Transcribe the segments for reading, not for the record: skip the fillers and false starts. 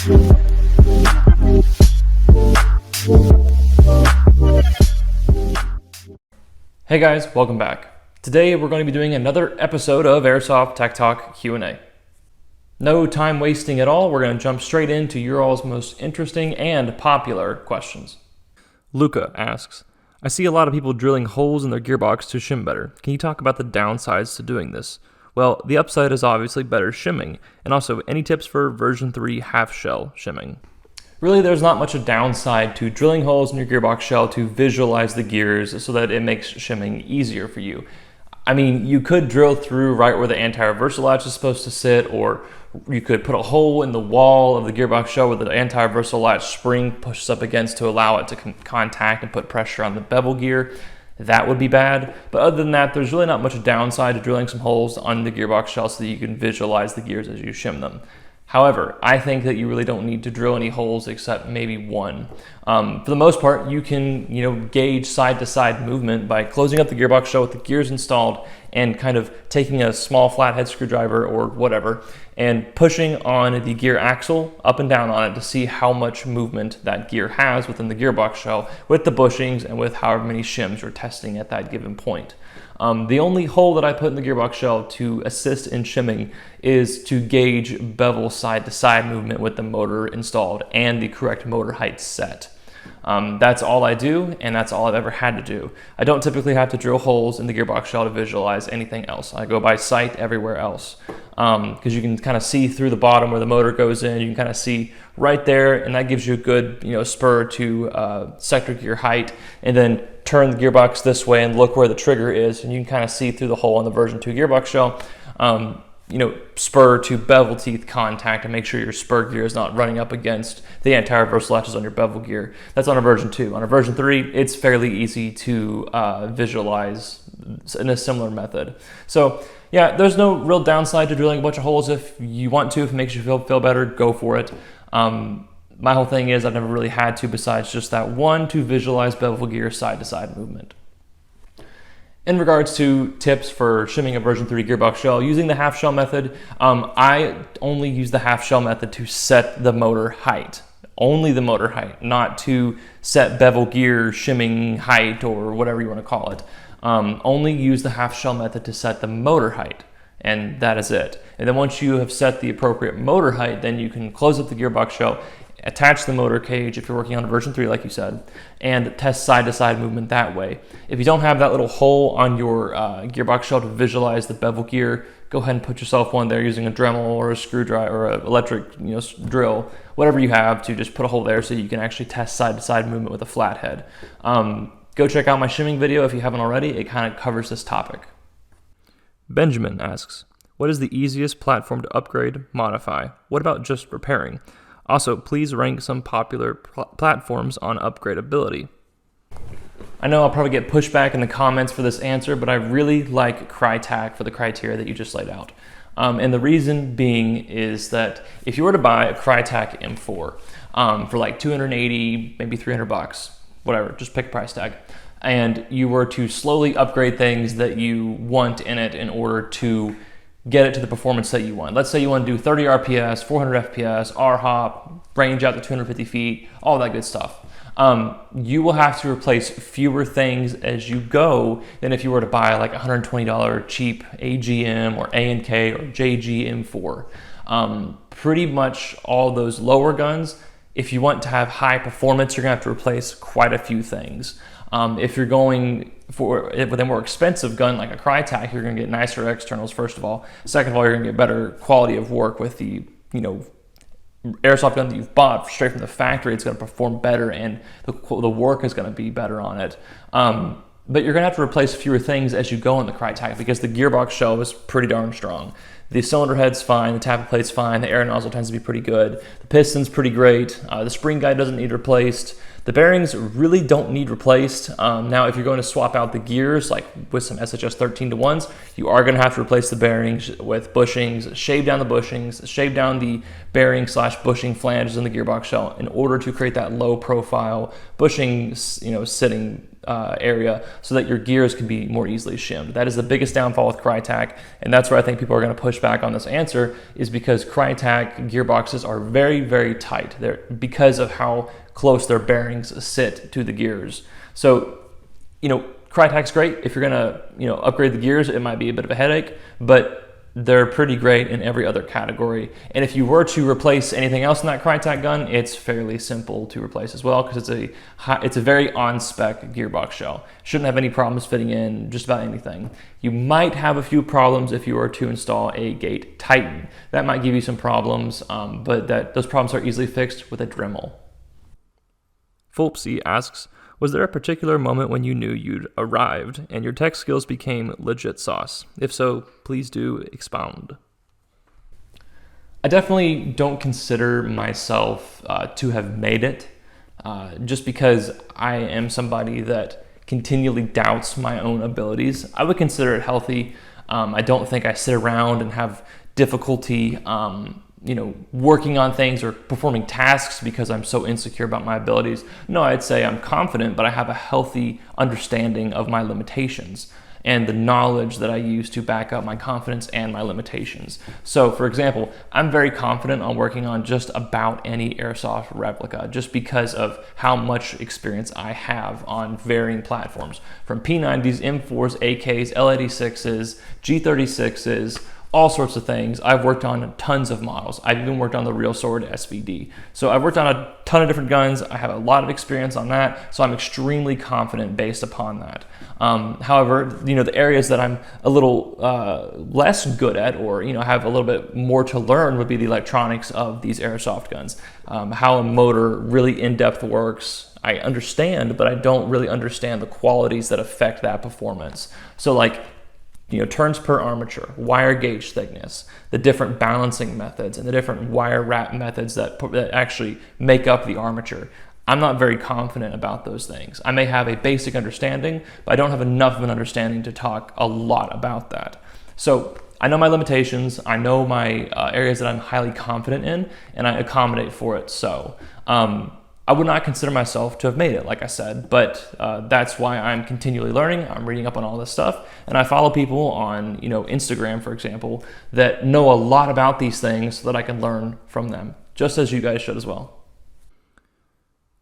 Hey guys, welcome back. Today we're going to be doing another episode of Airsoft Tech Talk Q&A. No time wasting at all, we're going to jump straight into your all's most interesting and popular questions. Luca asks, I see a lot of people drilling holes in their gearbox to shim better. Can you talk about the downsides to doing this? Well, the upside is obviously better shimming, and also any tips for version 3 half shell shimming? Really, there's not much a downside to drilling holes in your gearbox shell to visualize the gears so that it makes shimming easier for you. I mean, you could drill through right where the anti-reversal latch is supposed to sit, or you could put a hole in the wall of the gearbox shell where the anti-reversal latch spring pushes up against to allow it to contact and put pressure on the bevel gear. That would be bad. But other than that, there's really not much downside to drilling some holes on the gearbox shell so that you can visualize the gears as you shim them. However, I think that you really don't need to drill any holes except maybe one. For the most part, you can gauge side-to-side movement by closing up the gearbox shell with the gears installed and kind of taking a small flathead screwdriver or whatever and pushing on the gear axle up and down on it to see how much movement that gear has within the gearbox shell with the bushings and with however many shims you're testing at that given point. The only hole that I put in the gearbox shell to assist in shimming is to gauge bevel side-to-side movement with the motor installed and the correct motor height set. That's all I do, and that's all I've ever had to do. I don't typically have to drill holes in the gearbox shell to visualize anything else. I go by sight everywhere else because you can kind of see through the bottom where the motor goes in. You can kind of see right there, and that gives you a good spur to sector gear height, and then turn the gearbox this way and look where the trigger is, and you can kind of see through the hole in the version 2 gearbox shell. Spur to bevel teeth contact and make sure your spur gear is not running up against the anti-reversal latches on your bevel gear. That's on a version 2. On a version 3, it's fairly easy to visualize in a similar method. So yeah, there's no real downside to drilling a bunch of holes. If you want to, if it makes you feel better, go for it. My whole thing is I've never really had to, besides just that one, to visualize bevel gear side-to-side movement. In regards to tips for shimming a version 3 gearbox shell, using the half shell method, I only use the half shell method to set the motor height. Only the motor height, not to set bevel gear shimming height or whatever you want to call it. Only use the half shell method to set the motor height, and that is it. And then once you have set the appropriate motor height, then you can close up the gearbox shell, attach the motor cage if you're working on version 3 like you said, and test side-to-side movement that way. If you don't have that little hole on your gearbox shell to visualize the bevel gear, go ahead and put yourself one there using a Dremel or a screwdriver or an electric drill, whatever you have, to just put a hole there so you can actually test side-to-side movement with a flathead. Go check out my shimming video if you haven't already. It kind of covers this topic. Benjamin asks, what is the easiest platform to upgrade, modify? What about just repairing? Also, please rank some popular platforms on upgradeability. I know I'll probably get pushback in the comments for this answer, but I really like Crytac for the criteria that you just laid out. And the reason being is that if you were to buy a Crytac M4 for like $280, maybe $300, whatever, just pick a price tag, and you were to slowly upgrade things that you want in it in order to get it to the performance that you want. Let's say you want to do 30 RPS, 400 FPS, RHOP, range out to 250 feet, all that good stuff. You will have to replace fewer things as you go than if you were to buy like $120 cheap AGM or A&K or JG M4. Pretty much all those lower guns, if you want to have high performance, you're going to have to replace quite a few things. If you're going with a more expensive gun like a Crytac, you're going to get nicer externals, first of all. Second of all, you're going to get better quality of work with the airsoft gun that you've bought straight from the factory. It's going to perform better, and the work is going to be better on it. But you're going to have to replace fewer things as you go in the Crytac because the gearbox shell is pretty darn strong. The cylinder head's fine, the tappet plate's fine, the air nozzle tends to be pretty good, the piston's pretty great, the spring guide doesn't need replaced. The bearings really don't need replaced. Now, if you're going to swap out the gears, like with some SHS 13-to-1s, you are going to have to replace the bearings with bushings, shave down the bushings, shave down the bearing/bushing flanges in the gearbox shell in order to create that low-profile bushing, sitting area so that your gears can be more easily shimmed. That is the biggest downfall with Crytac, and that's where I think people are going to push back on this answer, is because Crytac gearboxes are very, very tight. They're because of how close their bearings sit to the gears. So, Crytac's great. If you're going to, upgrade the gears, it might be a bit of a headache, but they're pretty great in every other category. And if you were to replace anything else in that Crytac gun, it's fairly simple to replace as well, because it's a very on-spec gearbox shell. Shouldn't have any problems fitting in just about anything. You might have a few problems if you were to install a gate Titan. That might give you some problems, but those problems are easily fixed with a Dremel. Fulpsy asks, was there a particular moment when you knew you'd arrived and your tech skills became legit sauce? If so, please do expound. I definitely don't consider myself to have made it, just because I am somebody that continually doubts my own abilities. I would consider it healthy. I don't think I sit around and have difficulty working on things or performing tasks because I'm so insecure about my abilities. No, I'd say I'm confident, but I have a healthy understanding of my limitations and the knowledge that I use to back up my confidence and my limitations. So, for example, I'm very confident on working on just about any Airsoft replica, just because of how much experience I have on varying platforms, from P90s, M4s, AKs, L86s, G36s, all sorts of things. I've worked on tons of models. I've even worked on the Real Sword SVD. So I've worked on a ton of different guns. I have a lot of experience on that, so I'm extremely confident based upon that. However, the areas that I'm a little less good at, or have a little bit more to learn, would be the electronics of these Airsoft guns. How a motor really in-depth works, I understand, but I don't really understand the qualities that affect that performance. So turns per armature, wire gauge thickness, the different balancing methods, and the different wire wrap methods that actually make up the armature. I'm not very confident about those things. I may have a basic understanding, but I don't have enough of an understanding to talk a lot about that. So I know my limitations, I know my areas that I'm highly confident in, and I accommodate for it. So I would not consider myself to have made it, like I said, but that's why I'm continually learning. I'm reading up on all this stuff, and I follow people on, Instagram, for example, that know a lot about these things so that I can learn from them, just as you guys should as well.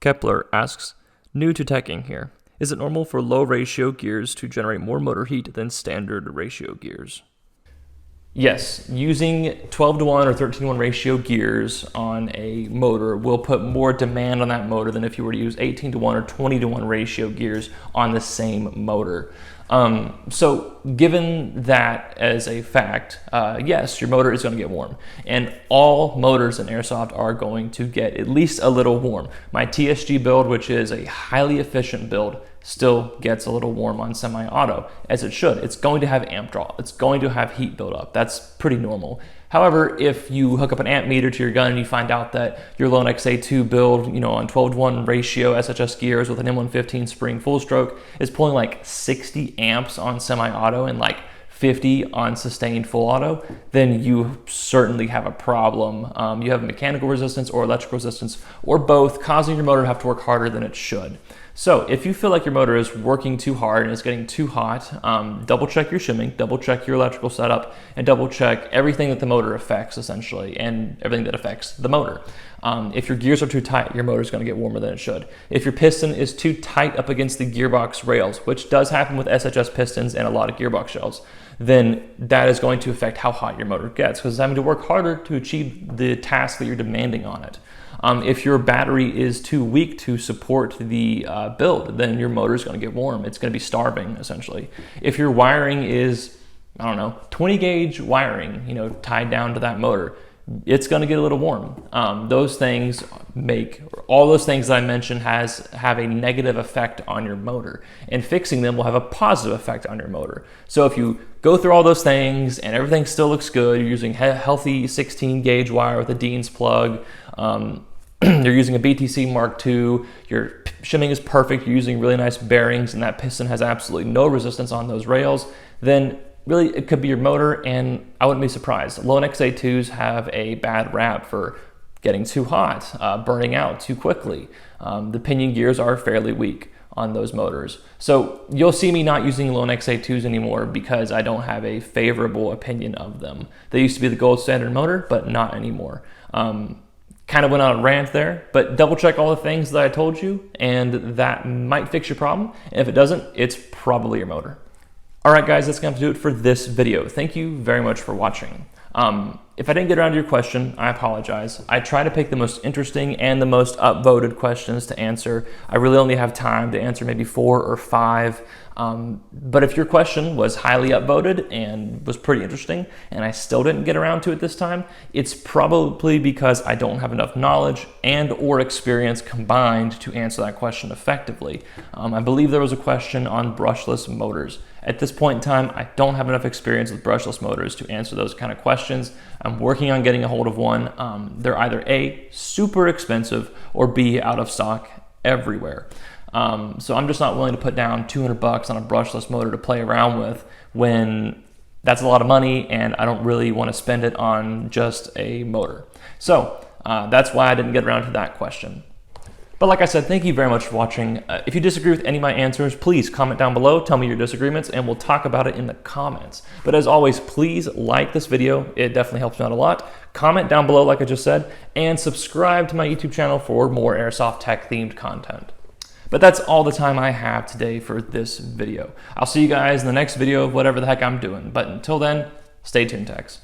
Kepler asks, new to teching here. Is it normal for low ratio gears to generate more motor heat than standard ratio gears? Yes, using 12-to-1 or 13-to-1 ratio gears on a motor will put more demand on that motor than if you were to use 18-to-1 or 20-to-1 ratio gears on the same motor. So given that as a fact, yes, your motor is going to get warm. And all motors in Airsoft are going to get at least a little warm. My TSG build, which is a highly efficient build, still gets a little warm on semi-auto, as it should. It's going to have amp draw. It's going to have heat buildup. That's pretty normal. However, if you hook up an amp meter to your gun and you find out that your Lone XA2 build, on 12-to-1 ratio SHS gears with an M115 spring full stroke is pulling like 60 amps on semi-auto and like 50 on sustained full auto, then you certainly have a problem. You have mechanical resistance or electrical resistance or both, causing your motor to have to work harder than it should. So if you feel like your motor is working too hard and it's getting too hot, double check your shimming, double check your electrical setup, and double check everything that the motor affects essentially, and everything that affects the motor. If your gears are too tight, your motor is going to get warmer than it should. If your piston is too tight up against the gearbox rails, which does happen with SHS pistons and a lot of gearbox shells, then that is going to affect how hot your motor gets, because it's having to work harder to achieve the task that you're demanding on it. If your battery is too weak to support the build, then your motor is going to get warm. It's going to be starving, essentially. If your wiring is, 20 gauge wiring, tied down to that motor, it's going to get a little warm. All those things that I mentioned have a negative effect on your motor, and fixing them will have a positive effect on your motor. So if you go through all those things and everything still looks good, you're using healthy 16 gauge wire with a Dean's plug, you're using a BTC Mark II, your shimming is perfect, you're using really nice bearings, and that piston has absolutely no resistance on those rails, then really it could be your motor, and I wouldn't be surprised. Lone XA2s have a bad rap for getting too hot, burning out too quickly. The pinion gears are fairly weak. on those motors. So you'll see me not using Lone XA2s anymore because I don't have a favorable opinion of them. They used to be the gold standard motor, but not anymore. Kind of went on a rant there, but double check all the things that I told you, and that might fix your problem. And if it doesn't, it's probably your motor. All right, guys, that's going to do it for this video. Thank you very much for watching. If I didn't get around to your question, I apologize. I try to pick the most interesting and the most upvoted questions to answer. I really only have time to answer maybe 4 or 5. But if your question was highly upvoted and was pretty interesting, and I still didn't get around to it this time, it's probably because I don't have enough knowledge and or experience combined to answer that question effectively. I believe there was a question on brushless motors. At this point in time, I don't have enough experience with brushless motors to answer those kind of questions. I'm working on getting a hold of one. They're either A, super expensive, or B, out of stock everywhere. So I'm just not willing to put down $200 on a brushless motor to play around with when that's a lot of money and I don't really want to spend it on just a motor. So that's why I didn't get around to that question. But like I said, thank you very much for watching. If you disagree with any of my answers, please comment down below, tell me your disagreements, and we'll talk about it in the comments. But as always, please like this video. It definitely helps me out a lot. Comment down below, like I just said, and subscribe to my YouTube channel for more Airsoft tech themed content. But that's all the time I have today for this video. I'll see you guys in the next video of whatever the heck I'm doing. But until then, stay tuned, techs.